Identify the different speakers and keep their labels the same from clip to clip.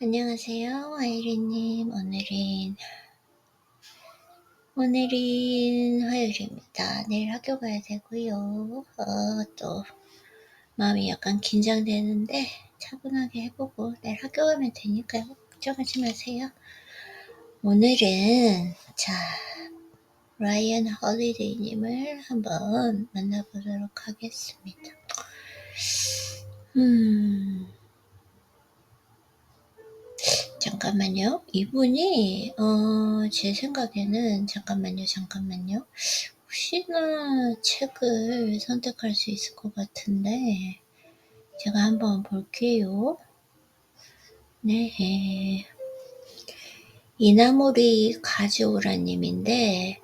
Speaker 1: 안녕하세요, 아이린님. 오늘은 화요일입니다. 내일 학교 가야 되고요. 또 마음이 약간 긴장되는데 차분하게 해보고 내일 학교 가면 되니까요. 걱정하지 마세요. 오늘은 라이언 홀리데이님을 한번 만나보도록 하겠습니다. 잠깐만요. 이분이 제 생각에는 잠깐만요. 혹시나 책을 선택할 수 있을 것 같은데 제가 한번 볼게요. 네, 이나모리 가지오라님인데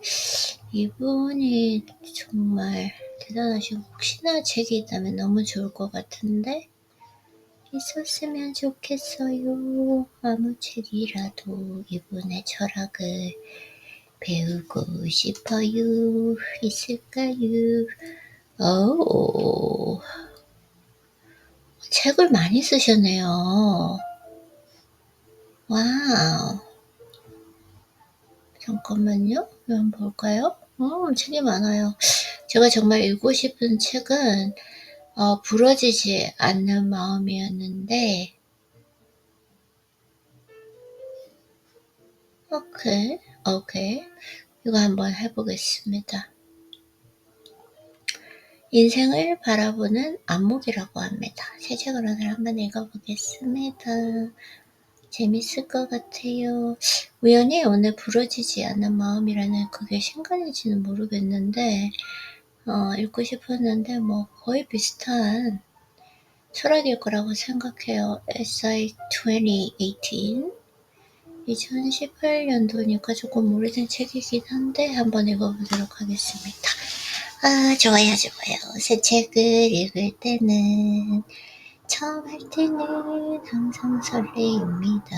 Speaker 1: 이분이 정말 대단하시고 혹시나 책이 있다면 너무 좋을 것 같은데 있었으면 좋겠어요. 아무 책이라도 이분의 철학을 배우고 싶어요. 있을까요? 책을 많이 쓰셨네요. 와우. 잠깐만요. 한번 볼까요? 책이 많아요. 제가 정말 읽고 싶은 책은 부러지지 않는 마음이었는데 오케이. 이거 한번 해보겠습니다. 인생을 바라보는 안목이라고 합니다. 새 책을 오늘 한번 읽어보겠습니다. 재밌을 것 같아요. 우연히 오늘 부러지지 않는 마음이라는 그게 신간인지는 모르겠는데 읽고 싶었는데 거의 비슷한 철학일 거라고 생각해요. SI 2018 2018년도니까 조금 오래된 책이긴 한데 한번 읽어보도록 하겠습니다. 좋아요. 새 책을 읽을 때는 처음 할 때는 항상 설레입니다.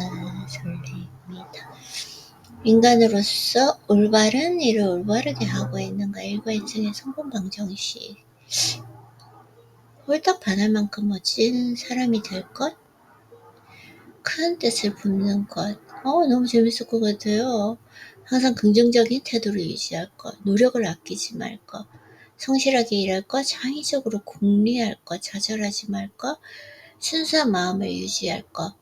Speaker 1: 인간으로서 올바른 일을 올바르게 하고 있는가. 일과 인생의 성공 방정식. 홀딱 반할 만큼 멋진 사람이 될 것. 큰 뜻을 품는 것. 너무 재밌을 것 같아요. 항상 긍정적인 태도를 유지할 것. 노력을 아끼지 말 것. 성실하게 일할 것. 창의적으로 궁리할 것. 좌절하지 말 것. 순수한 마음을 유지할 것.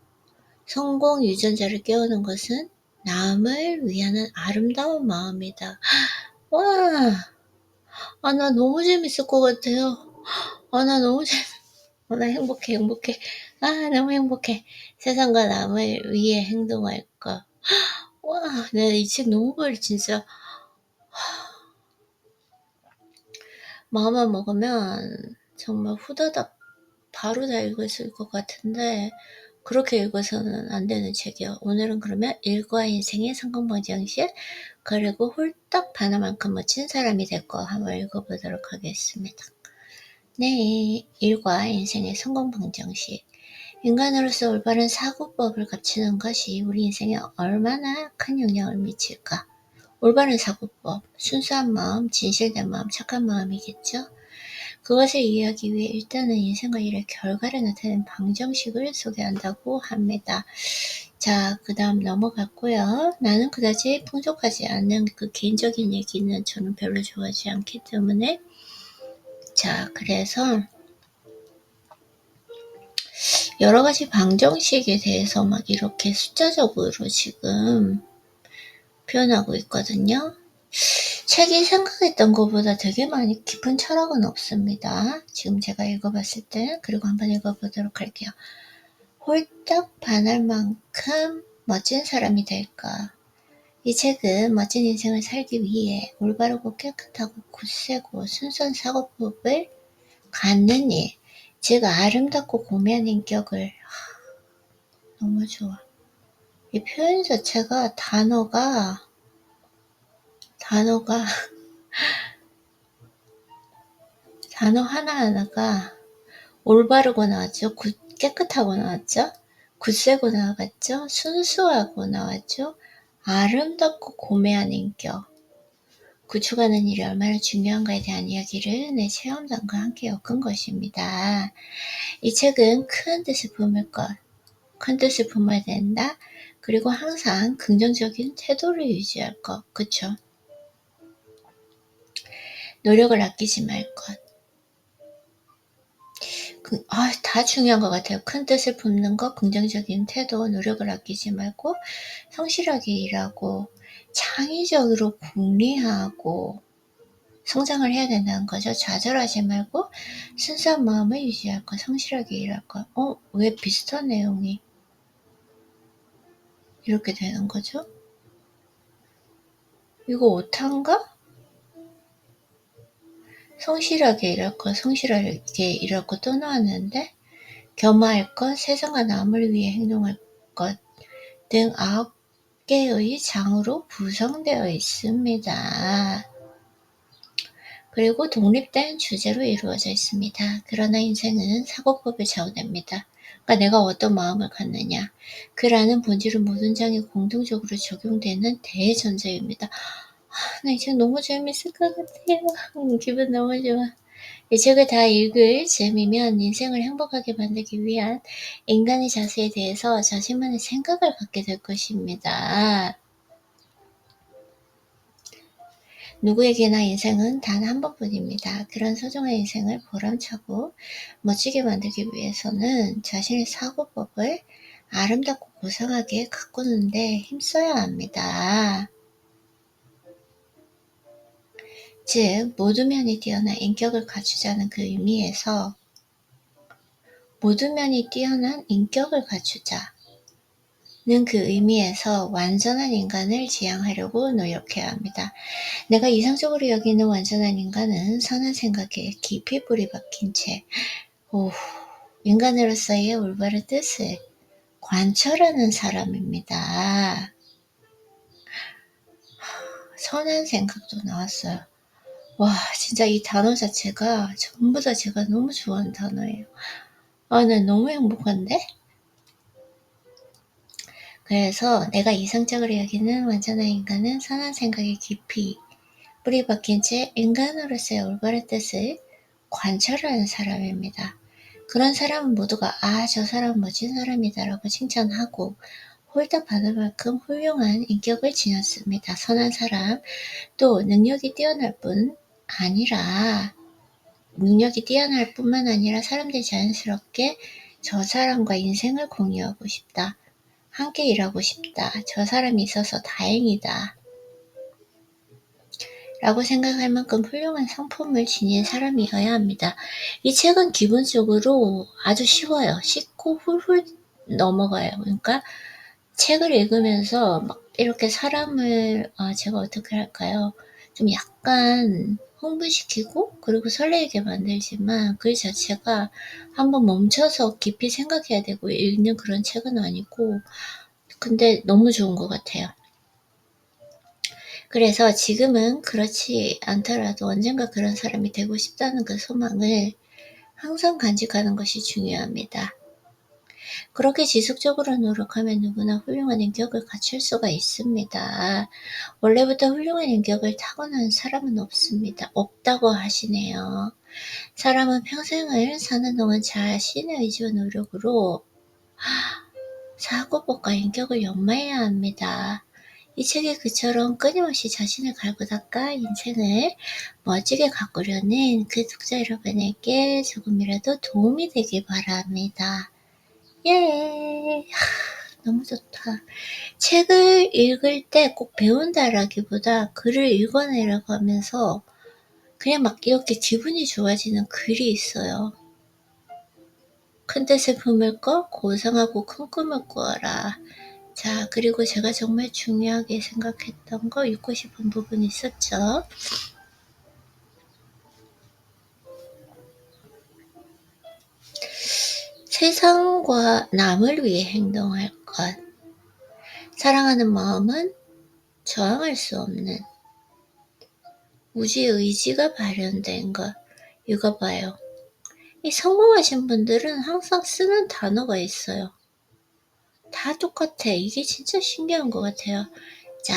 Speaker 1: 성공 유전자를 깨우는 것은 남을 위하는 아름다운 마음이다. 와, 나 너무 재밌을 것 같아요. 나 행복해. 너무 행복해. 세상과 남을 위해 행동할 것. 와, 내가 이 책 너무 빨리 진짜 마음만 먹으면 정말 후다닥 바로 다 읽었을 것 같은데 그렇게 읽어서는 안 되는 책이요. 오늘은 그러면 일과 인생의 성공 방정식 그리고 홀딱 반화만큼 멋진 사람이 될 거 한번 읽어보도록 하겠습니다. 네, 일과 인생의 성공 방정식. 인간으로서 올바른 사고법을 갖추는 것이 우리 인생에 얼마나 큰 영향을 미칠까? 올바른 사고법, 순수한 마음, 진실된 마음, 착한 마음이겠죠? 그것을 이해하기 위해 일단은 인생과 일의 결과를 나타내는 방정식을 소개한다고 합니다. 그 다음 넘어갔고요. 나는 그다지 풍족하지 않는 그 개인적인 얘기는 저는 별로 좋아하지 않기 때문에 그래서 여러 가지 방정식에 대해서 막 이렇게 숫자적으로 지금 표현하고 있거든요. 책이 생각했던 것보다 되게 많이 깊은 철학은 없습니다. 지금 제가 읽어봤을 때. 그리고 한번 읽어보도록 할게요. 홀딱 반할 만큼 멋진 사람이 될까? 이 책은 멋진 인생을 살기 위해 올바르고 깨끗하고 굳세고 순수한 사고법을 갖는 일, 즉 아름답고 고매한 인격을 너무 좋아. 이 표현 자체가 단어가 단어 하나하나가 올바르고 나왔죠. 깨끗하고 나왔죠. 굳세고 나왔죠. 순수하고 나왔죠. 아름답고 고매한 인격. 구축하는 일이 얼마나 중요한가에 대한 이야기를 내 체험담과 함께 엮은 것입니다. 이 책은 큰 뜻을 품을 것. 큰 뜻을 품어야 된다. 그리고 항상 긍정적인 태도를 유지할 것. 그쵸? 노력을 아끼지 말 것. 다 중요한 것 같아요. 큰 뜻을 품는 것, 긍정적인 태도, 노력을 아끼지 말고 성실하게 일하고 창의적으로 궁리하고 성장을 해야 된다는 거죠. 좌절하지 말고 순수한 마음을 유지할 것, 성실하게 일할 것. 왜 비슷한 내용이 이렇게 되는 거죠? 이거 오타인가? 성실하게 일할 것, 성실하게 일할 것 또 나왔는데 겸허할 것, 세상과 남을 위해 행동할 것 등 9개의 장으로 구성되어 있습니다. 그리고 독립된 주제로 이루어져 있습니다. 그러나 인생은 사고법을 좌우됩니다. 그러니까 내가 어떤 마음을 갖느냐. 그라는 본질은 모든 장에 공통적으로 적용되는 대전제입니다. 나 이제 너무 재밌을 것 같아요. 기분 너무 좋아. 이 책을 다 읽을 재미면 인생을 행복하게 만들기 위한 인간의 자세에 대해서 자신만의 생각을 갖게 될 것입니다. 누구에게나 인생은 단 한 번뿐입니다. 그런 소중한 인생을 보람차고 멋지게 만들기 위해서는 자신의 사고법을 아름답고 고상하게 가꾸는 데 힘써야 합니다. 즉 모든 면이 뛰어난 인격을 갖추자는 그 의미에서 모든 면이 뛰어난 인격을 갖추자 는 그 의미에서 완전한 인간을 지향하려고 노력해야 합니다. 내가 이상적으로 여기는 완전한 인간은 선한 생각에 깊이 뿌리 박힌 채 인간으로서의 올바른 뜻을 관철하는 사람입니다. 선한 생각도 나왔어요. 와, 진짜 이 단어 자체가 전부 다 제가 너무 좋아하는 단어예요. 나 너무 행복한데? 그래서 내가 이상적으로 여기는 완전한 인간은 선한 생각에 깊이 뿌리 박힌 채 인간으로서의 올바른 뜻을 관철하는 사람입니다. 그런 사람은 모두가 저 사람은 멋진 사람이다 라고 칭찬하고 홀딱 받을 만큼 훌륭한 인격을 지녔습니다. 선한 사람, 또 능력이 뛰어날 뿐만 아니라 사람들이 자연스럽게 저 사람과 인생을 공유하고 싶다. 함께 일하고 싶다. 저 사람이 있어서 다행이다. 라고 생각할 만큼 훌륭한 성품을 지닌 사람이어야 합니다. 이 책은 기본적으로 아주 쉬워요. 쉽고 훌훌 넘어가요. 그러니까 책을 읽으면서 막 이렇게 사람을 제가 어떻게 할까요? 좀 약간 흥분시키고 그리고 설레게 만들지만 글 자체가 한번 멈춰서 깊이 생각해야 되고 읽는 그런 책은 아니고 근데 너무 좋은 것 같아요. 그래서 지금은 그렇지 않더라도 언젠가 그런 사람이 되고 싶다는 그 소망을 항상 간직하는 것이 중요합니다. 그렇게 지속적으로 노력하면 누구나 훌륭한 인격을 갖출 수가 있습니다. 원래부터 훌륭한 인격을 타고난 사람은 없습니다. 없다고 하시네요. 사람은 평생을 사는 동안 자신의 의지와 노력으로 사고법과 인격을 연마해야 합니다. 이 책이 그처럼 끊임없이 자신을 갈고 닦아 인생을 멋지게 가꾸려는 그 독자 여러분에게 조금이라도 도움이 되길 바랍니다. 예, 너무 좋다. 책을 읽을 때 꼭 배운다라기보다 글을 읽어내려고 하면서 그냥 막 이렇게 기분이 좋아지는 글이 있어요. 큰 뜻을 품을 것, 고상하고 큰 꿈을 꾸어라. 자, 그리고 제가 정말 중요하게 생각했던 거 읽고 싶은 부분이 있었죠. 세상과 남을 위해 행동할 것. 사랑하는 마음은 저항할 수 없는 우주의 의지가 발현된 것. 이거 봐요. 이 성공하신 분들은 항상 쓰는 단어가 있어요. 다 똑같아. 이게 진짜 신기한 것 같아요. 자,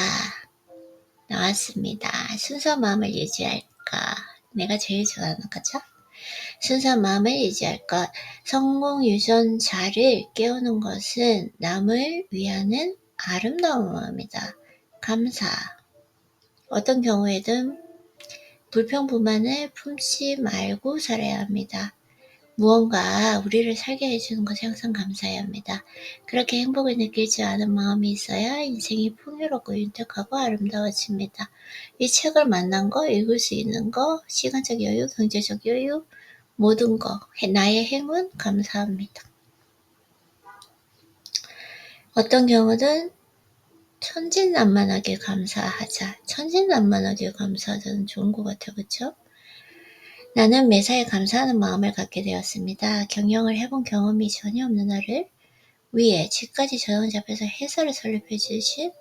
Speaker 1: 나왔습니다. 순수한 마음을 유지할까. 내가 제일 좋아하는 거죠. 순수한 마음을 유지할 것. 성공 유전자를 깨우는 것은 남을 위하는 아름다운 마음이다. 감사. 어떤 경우에든 불평불만을 품지 말고 살아야 합니다. 무언가 우리를 살게 해주는 것에 항상 감사해야 합니다. 그렇게 행복을 느낄 줄 아는 마음이 있어야 인생이 풍요롭고 윤택하고 아름다워집니다. 이 책을 만난 거, 읽을 수 있는 거, 시간적 여유, 경제적 여유, 모든 거, 나의 행운 감사합니다. 어떤 경우든 천진난만하게 감사하자. 천진난만하게 감사하자는 좋은 것 같아요. 그쵸? 나는 매사에 감사하는 마음을 갖게 되었습니다. 경영을 해본 경험이 전혀 없는 나를 위해 집까지 저녁 잡혀서 회사를 설립해 주신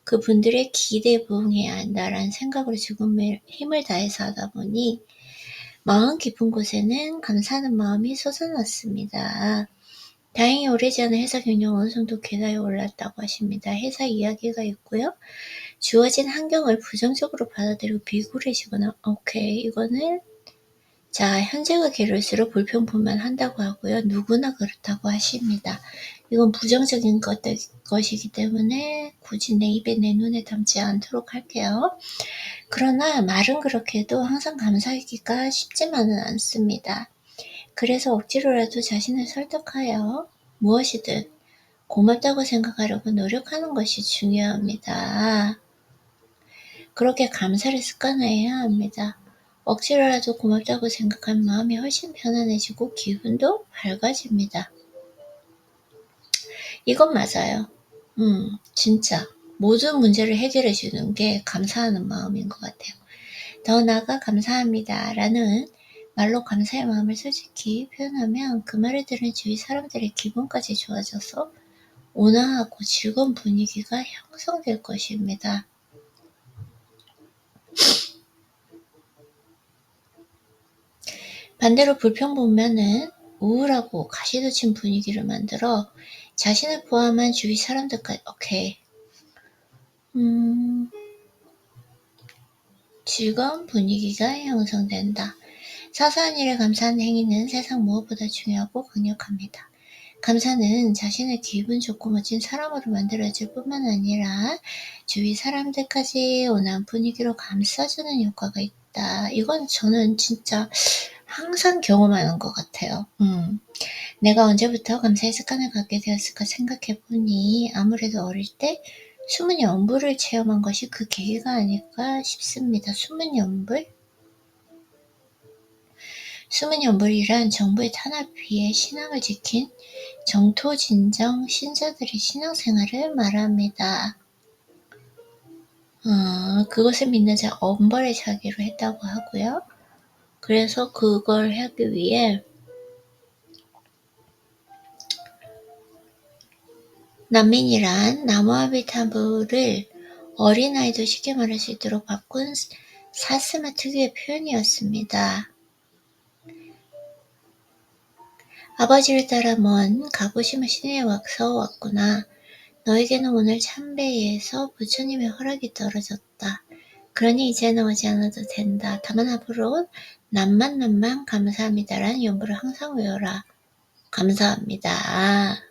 Speaker 1: 그분들의 기대에 부응해야 한다라는 생각으로 지금 힘을 다해서 하다 보니 마음 깊은 곳에는 감사하는 마음이 솟아났습니다. 다행히 오래지 않은 회사 경영 어느 정도 계단에 올랐다고 하십니다. 회사 이야기가 있고요. 주어진 환경을 부정적으로 받아들이고 비굴해지거나 오케이 이거는 자 현재가 괴로울수록 불평불만한다고 하고요. 누구나 그렇다고 하십니다. 이건 부정적인 것이기 때문에 굳이 내 입에 내 눈에 담지 않도록 할게요. 그러나 말은 그렇게 해도 항상 감사하기가 쉽지만은 않습니다. 그래서 억지로라도 자신을 설득하여 무엇이든 고맙다고 생각하려고 노력하는 것이 중요합니다. 그렇게 감사를 습관화해야 합니다. 억지로라도 고맙다고 생각하면 마음이 훨씬 편안해지고 기분도 밝아집니다. 이건 맞아요. 진짜 모든 문제를 해결해 주는 게 감사하는 마음인 것 같아요. 더 나아가 감사합니다 라는 말로 감사의 마음을 솔직히 표현하면 그 말을 들은 주위 사람들의 기분까지 좋아져서 온화하고 즐거운 분위기가 형성될 것입니다. 반대로 불평불만은 우울하고 가시돋친 분위기를 만들어 자신을 포함한 주위 사람들까지 즐거운 분위기가 형성된다. 사소한 일에 감사하는 행위는 세상 무엇보다 중요하고 강력합니다. 감사는 자신을 기분 좋고 멋진 사람으로 만들어줄 뿐만 아니라 주위 사람들까지 온화한 분위기로 감싸주는 효과가 있다. 이건 저는 진짜 항상 경험하는 것 같아요. 내가 언제부터 감사의 습관을 갖게 되었을까 생각해보니 아무래도 어릴 때 숨은 연불을 체험한 것이 그 계기가 아닐까 싶습니다. 숨은 연불? 숨은 연불이란 정부의 탄압에 비해 신앙을 지킨 정토진정 신자들의 신앙생활을 말합니다. 그것을 믿는 자 엄벌의 자기로 했다고 하고요. 그래서 그걸 하기 위해 난민이란 나무아비 타부를 어린아이도 쉽게 말할 수 있도록 바꾼 사스마 특유의 표현이었습니다. 아버지를 따라 먼 가보심을 시내에 와서 왔구나. 너에게는 오늘 참배에서 부처님의 허락이 떨어졌다. 그러니 이제는 오지 않아도 된다. 다만 앞으로 남만 감사합니다라는 연부를 항상 외워라. 감사합니다.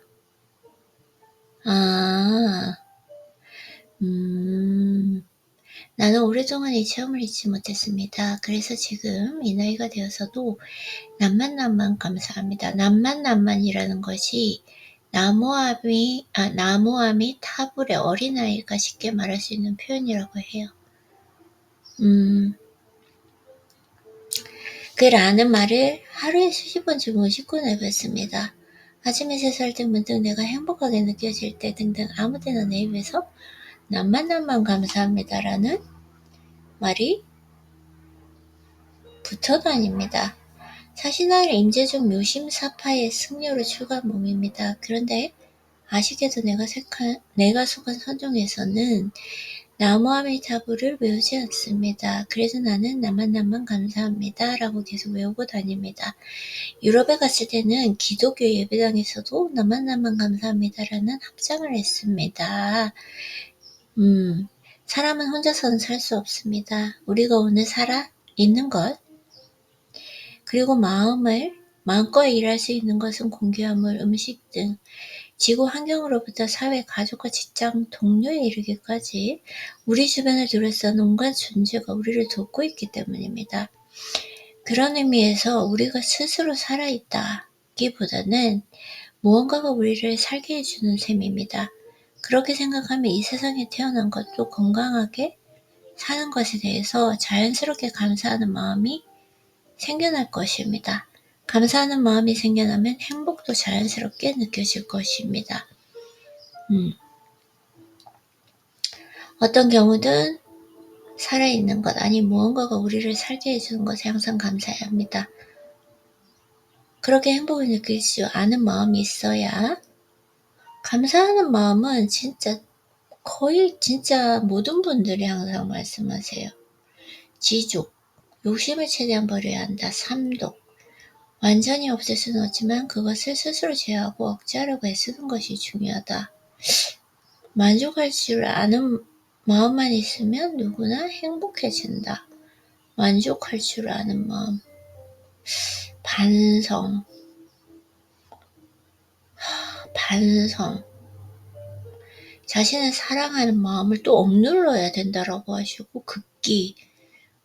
Speaker 1: 나는 오랫동안 이 체험을 잊지 못했습니다. 그래서 지금 이 나이가 되어서도 남만 감사합니다. 남만이라는 것이 나무아미 타불의 어린아이가 쉽게 말할 수 있는 표현이라고 해요. 그 라는 말을 하루에 수십 번쯤 50번 해봤습니다. 아침에 세수할 때 문득 내가 행복하게 느껴질 때 등등 아무 때나 내 입에서 남만 감사합니다라는 말이 붙어다닙니다. 사신하를 임재중 묘심사파의 승려로 출간 몸입니다. 그런데 아쉽게도 내가 속한 선종에서는 나무아미타불을 외우지 않습니다. 그래서 나는 남만 감사합니다 라고 계속 외우고 다닙니다. 유럽에 갔을 때는 기독교 예배당에서도 남만 감사합니다 라는 합장을 했습니다. 사람은 혼자서는 살 수 없습니다. 우리가 오늘 살아 있는 것 그리고 마음을 마음껏 일할 수 있는 것은 공기화물, 음식 등 지구 환경으로부터 사회, 가족과 직장, 동료에 이르기까지 우리 주변을 둘러싼 온갖 존재가 우리를 돕고 있기 때문입니다. 그런 의미에서 우리가 스스로 살아있다기보다는 무언가가 우리를 살게 해주는 셈입니다. 그렇게 생각하면 이 세상에 태어난 것도 건강하게 사는 것에 대해서 자연스럽게 감사하는 마음이 생겨날 것입니다. 감사하는 마음이 생겨나면 행복도 자연스럽게 느껴질 것입니다. 어떤 경우든 살아있는 것, 아니 무언가가 우리를 살게 해주는 것에 항상 감사해야 합니다. 그렇게 행복을 느낄 수 아는 마음이 있어야, 감사하는 마음은 거의 모든 분들이 항상 말씀하세요. 지족, 욕심을 최대한 버려야 한다. 삼독, 완전히 없앨 수는 없지만 그것을 스스로 제어하고 억제하려고 애쓰는 것이 중요하다. 만족할 줄 아는 마음만 있으면 누구나 행복해진다. 만족할 줄 아는 마음. 반성. 자신을 사랑하는 마음을 또 억눌러야 된다라고 하시고, 극기.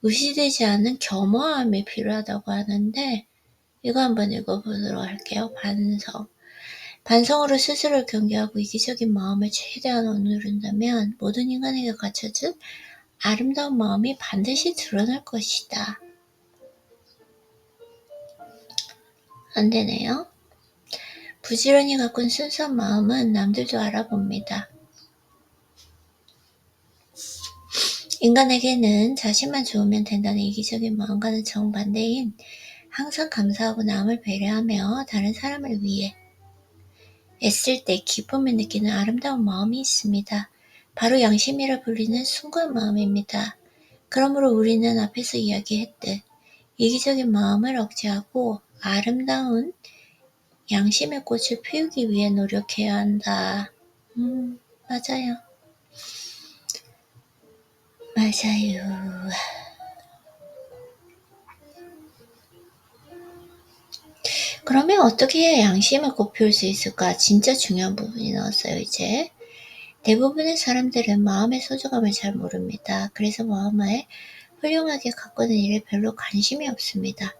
Speaker 1: 의시되지 않은 겸허함이 필요하다고 하는데, 이거 한번 읽어보도록 할게요. 반성. 반성으로 스스로를 경계하고 이기적인 마음을 최대한 억누른다면 모든 인간에게 갖춰진 아름다운 마음이 반드시 드러날 것이다. 안 되네요. 부지런히 가꾼 순수한 마음은 남들도 알아봅니다. 인간에게는 자신만 좋으면 된다는 이기적인 마음과는 정반대인 항상 감사하고 남을 배려하며 다른 사람을 위해 애쓸 때 기쁨을 느끼는 아름다운 마음이 있습니다. 바로 양심이라 불리는 순수한 마음입니다. 그러므로 우리는 앞에서 이야기했듯 이기적인 마음을 억제하고 아름다운 양심의 꽃을 피우기 위해 노력해야 한다. 맞아요. 그러면 어떻게 해야 양심을 꽃 피울 수 있을까? 진짜 중요한 부분이 나왔어요, 이제. 대부분의 사람들은 마음의 소중함을 잘 모릅니다. 그래서 마음을 훌륭하게 가꾸는 일에 별로 관심이 없습니다.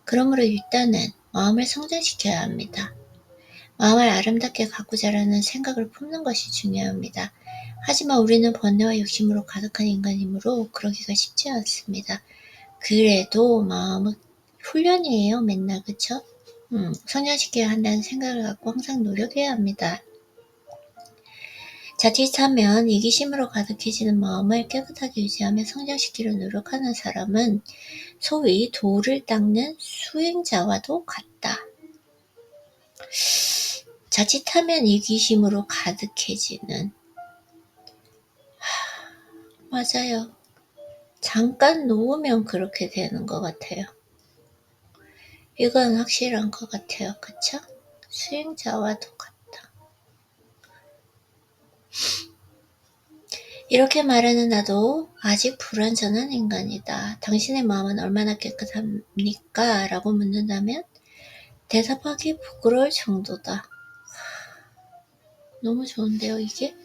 Speaker 1: 그러므로 일단은 마음을 성장시켜야 합니다. 마음을 아름답게 가꾸자라는 생각을 품는 것이 중요합니다. 하지만 우리는 번뇌와 욕심으로 가득한 인간이므로 그러기가 쉽지 않습니다. 그래도 마음은 훈련이에요, 맨날, 그쵸? 성장시켜야 한다는 생각을 갖고 항상 노력해야 합니다. 자칫하면 이기심으로 가득해지는 마음을 깨끗하게 유지하며 성장시키려 노력하는 사람은 소위 돌을 닦는 수행자와도 같다. 자칫하면 이기심으로 가득해지는. 맞아요. 잠깐 놓으면 그렇게 되는 것 같아요. 이건 확실한 것 같아요. 그쵸? 수행자와도 같다. 이렇게 말하는 나도 아직 불완전한 인간이다. 당신의 마음은 얼마나 깨끗합니까? 라고 묻는다면 대답하기 부끄러울 정도다. 너무 좋은데요, 이게?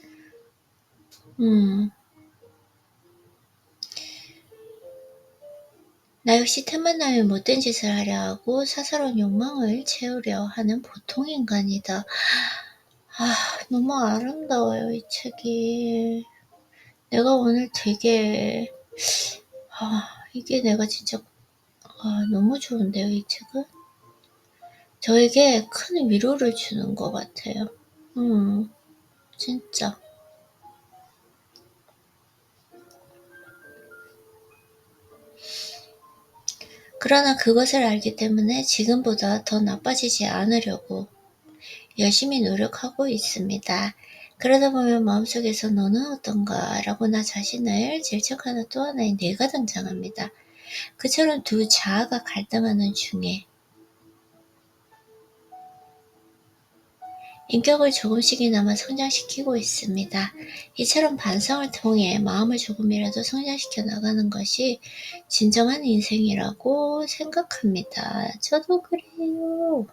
Speaker 1: 나 역시 틈만 나면 못된 짓을 하려 하고 사사로운 욕망을 채우려 하는 보통 인간이다. 너무 아름다워요, 이 책이. 내가 오늘 되게, 이게 내가 진짜, 너무 좋은데요, 이 책은? 저에게 큰 위로를 주는 것 같아요. 진짜. 그러나 그것을 알기 때문에 지금보다 더 나빠지지 않으려고 열심히 노력하고 있습니다. 그러다 보면 마음속에서 너는 어떤가? 라고 나 자신을 질책하는 또 하나의 내가 등장합니다. 그처럼 두 자아가 갈등하는 중에 인격을 조금씩이나마 성장시키고 있습니다. 이처럼 반성을 통해 마음을 조금이라도 성장시켜 나가는 것이 진정한 인생이라고 생각합니다. 저도 그래요.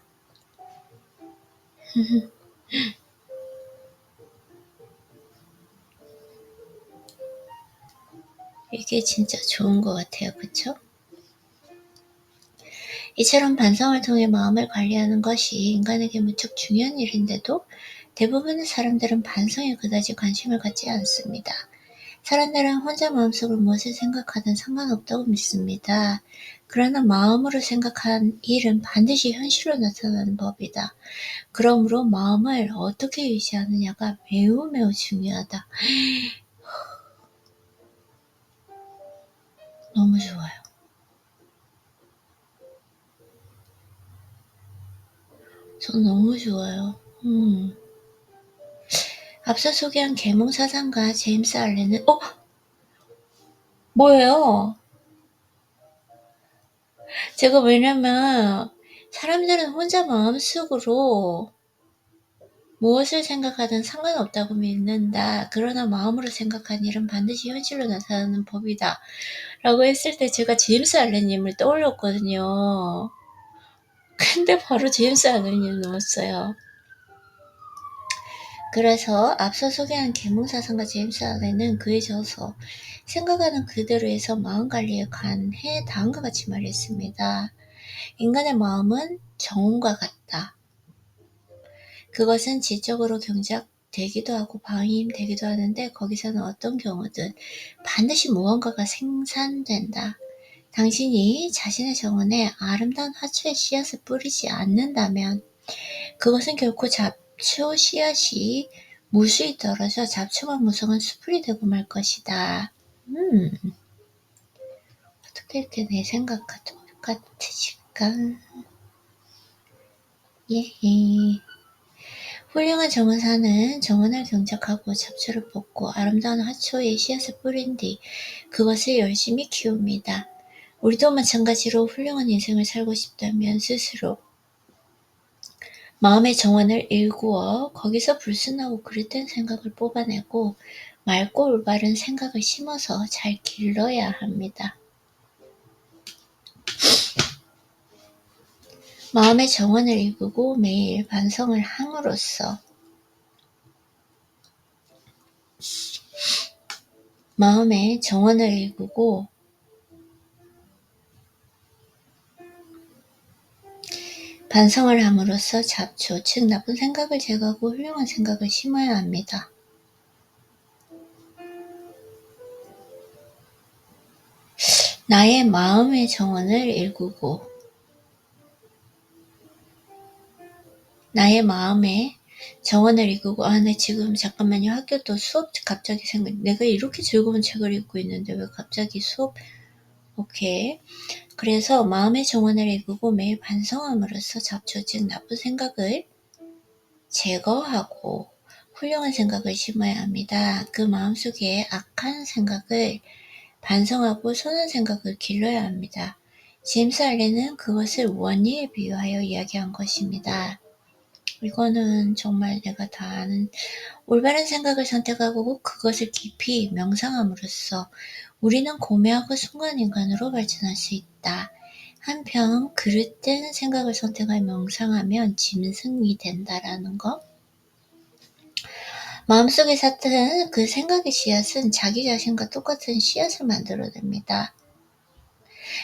Speaker 1: 이게 진짜 좋은 것 같아요. 그쵸? 이처럼 반성을 통해 마음을 관리하는 것이 인간에게 무척 중요한 일인데도 대부분의 사람들은 반성에 그다지 관심을 갖지 않습니다. 사람들은 혼자 마음속으로 무엇을 생각하든 상관없다고 믿습니다. 그러나 마음으로 생각한 일은 반드시 현실로 나타나는 법이다. 그러므로 마음을 어떻게 유지하느냐가 매우 매우 중요하다. 너무 좋아요. 저 너무 좋아요. 앞서 소개한 계몽사상가 제임스 알렌은 뭐예요? 제가 왜냐면 사람들은 혼자 마음속으로 무엇을 생각하든 상관없다고 믿는다. 그러나 마음으로 생각한 일은 반드시 현실로 나타나는 법이다. 라고 했을 때 제가 제임스 알렌님을 떠올렸거든요. 근데 바로 제임스 알렌님 넣었어요. 그래서 앞서 소개한 계몽사상가 제임스 알렌은 그에 져서 생각하는 그대로에서 마음관리에 관해 다음과 같이 말했습니다. 인간의 마음은 정원과 같다. 그것은 지적으로 경작되기도 하고 방임되기도 하는데 거기서는 어떤 경우든 반드시 무언가가 생산된다. 당신이 자신의 정원에 아름다운 화초의 씨앗을 뿌리지 않는다면 그것은 결코 잡초 씨앗이 무수히 떨어져 잡초만 무성한 수풀이 되고 말 것이다. 어떻게 이렇게 내 생각과 똑같으실까? 예헤. 훌륭한 정원사는 정원을 경작하고 잡초를 뽑고 아름다운 화초에 씨앗을 뿌린 뒤 그것을 열심히 키웁니다. 우리도 마찬가지로 훌륭한 인생을 살고 싶다면 스스로 마음의 정원을 일구어 거기서 불순하고 그릇된 생각을 뽑아내고 맑고 올바른 생각을 심어서 잘 길러야 합니다. 마음의 정원을 일구고 매일 반성을 함으로써 마음의 정원을 일구고 반성을 함으로써 잡초, 즉 나쁜 생각을 제거하고 훌륭한 생각을 심어야 합니다. 나의 마음의 정원을 일구고 나의 마음의 정원을 일구고 나 지금 잠깐만요. 학교 또 수업 갑자기 내가 이렇게 즐거운 책을 읽고 있는데 왜 갑자기 수업 오케이. 그래서 마음의 정원을 일구고 매일 반성함으로써 잡초, 즉 나쁜 생각을 제거하고 훌륭한 생각을 심어야 합니다. 그 마음속에 악한 생각을 반성하고 선한 생각을 길러야 합니다. 제임스 알렌은 그것을 원리에 비유하여 이야기한 것입니다. 이거는 정말 내가 다 아는 올바른 생각을 선택하고 그것을 깊이 명상함으로써 우리는 고매하고 순간 인간으로 발전할 수 있다. 한편 그릇된 생각을 선택하여 명상하면 짐승이 된다라는 것. 마음속에 샀던 그 생각의 씨앗은 자기 자신과 똑같은 씨앗을 만들어냅니다.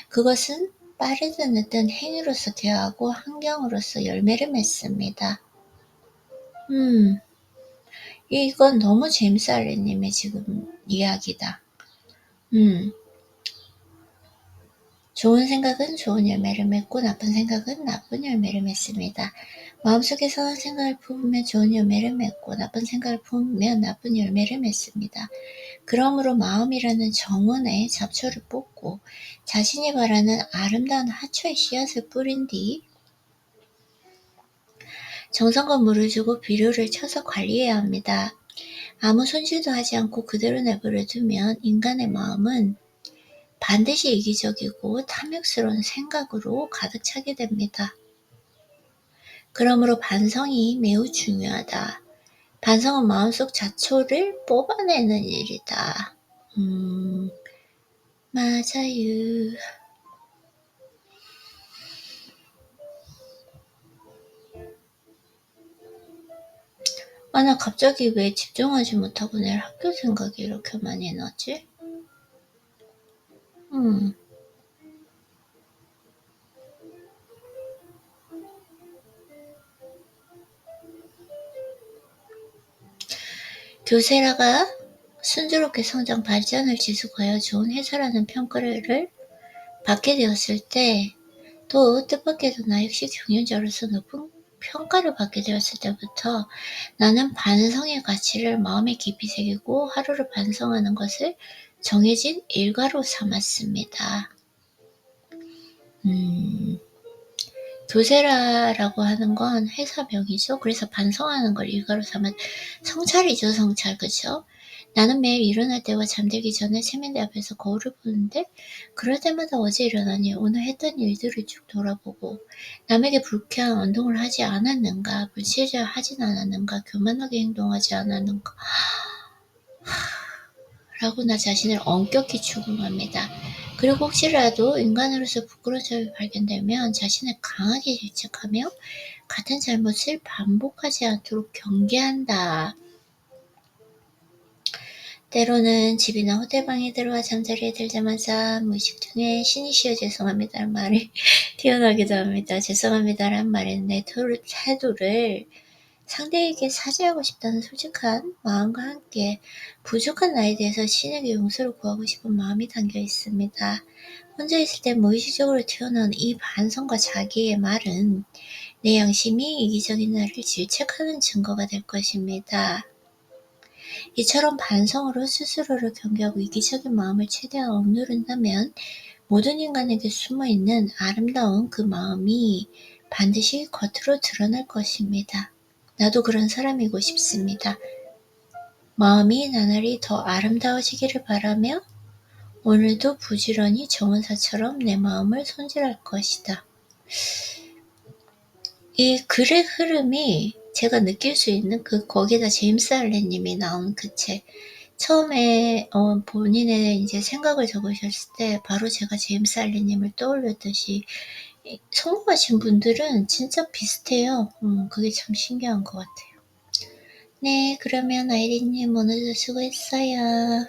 Speaker 1: 그것은 빠르든 늦든 행위로서 대화하고 환경으로서 열매를 맺습니다. 이건 너무 제임스 알렌님의 지금 이야기다. 좋은 생각은 좋은 열매를 맺고 나쁜 생각은 나쁜 열매를 맺습니다. 마음속에 선한 생각을 품으면 좋은 열매를 맺고 나쁜 생각을 품으면 나쁜 열매를 맺습니다. 그러므로 마음이라는 정원에 잡초를 뽑고 자신이 바라는 아름다운 화초의 씨앗을 뿌린 뒤 정성과 물을 주고 비료를 쳐서 관리해야 합니다. 아무 손질도 하지 않고 그대로 내버려 두면 인간의 마음은 반드시 이기적이고 탐욕스러운 생각으로 가득 차게 됩니다. 그러므로 반성이 매우 중요하다. 반성은 마음속 자초를 뽑아내는 일이다. 맞아요. 나 갑자기 왜 집중하지 못하고 내일 학교 생각이 이렇게 많이 나지? 교세라가 순조롭게 성장 발전을 지속하여 좋은 회사라는 평가를 받게 되었을 때, 또 뜻밖에도 나 역시 경영자로서 높은 평가를 받게 되었을 때부터 나는 반성의 가치를 마음에 깊이 새기고 하루를 반성하는 것을 정해진 일과로 삼았습니다. 교세라라고 하는 건 회사명이죠. 그래서 반성하는 걸 일과로 삼은 성찰이죠, 성찰. 그죠? 나는 매일 일어날 때와 잠들기 전에 세면대 앞에서 거울을 보는데 그럴 때마다 어제 일어난 일, 오늘 했던 일들을 쭉 돌아보고 남에게 불쾌한 운동을 하지 않았는가, 불친절하진 않았는가, 교만하게 행동하지 않았는가 라고 나 자신을 엄격히 추궁합니다. 그리고 혹시라도 인간으로서 부끄러운 점이 발견되면 자신을 강하게 질책하며 같은 잘못을 반복하지 않도록 경계한다. 때로는 집이나 호텔방에 들어와 잠자리에 들자마자 무의식 중에 신이시여 죄송합니다라는 말이 튀어나오기도 합니다. 죄송합니다라는 말에는 내 태도를 상대에게 사죄하고 싶다는 솔직한 마음과 함께 부족한 나에 대해서 신에게 용서를 구하고 싶은 마음이 담겨 있습니다. 혼자 있을 때 무의식적으로 튀어나온 이 반성과 자기의 말은 내 양심이 이기적인 나를 질책하는 증거가 될 것입니다. 이처럼 반성으로 스스로를 경계하고 이기적인 마음을 최대한 억누른다면 모든 인간에게 숨어있는 아름다운 그 마음이 반드시 겉으로 드러날 것입니다. 나도 그런 사람이고 싶습니다. 마음이 나날이 더 아름다워지기를 바라며 오늘도 부지런히 정원사처럼 내 마음을 손질할 것이다. 이 글의 흐름이 제가 느낄 수 있는 거기다 제임스 알렌님이 나온 그 책, 처음에 본인의 이제 생각을 적으셨을 때 바로 제가 제임스 알렌님을 떠올렸듯이 성공하신 분들은 진짜 비슷해요. 그게 참 신기한 것 같아요. 네, 그러면 아이린님 오늘도 수고했어요.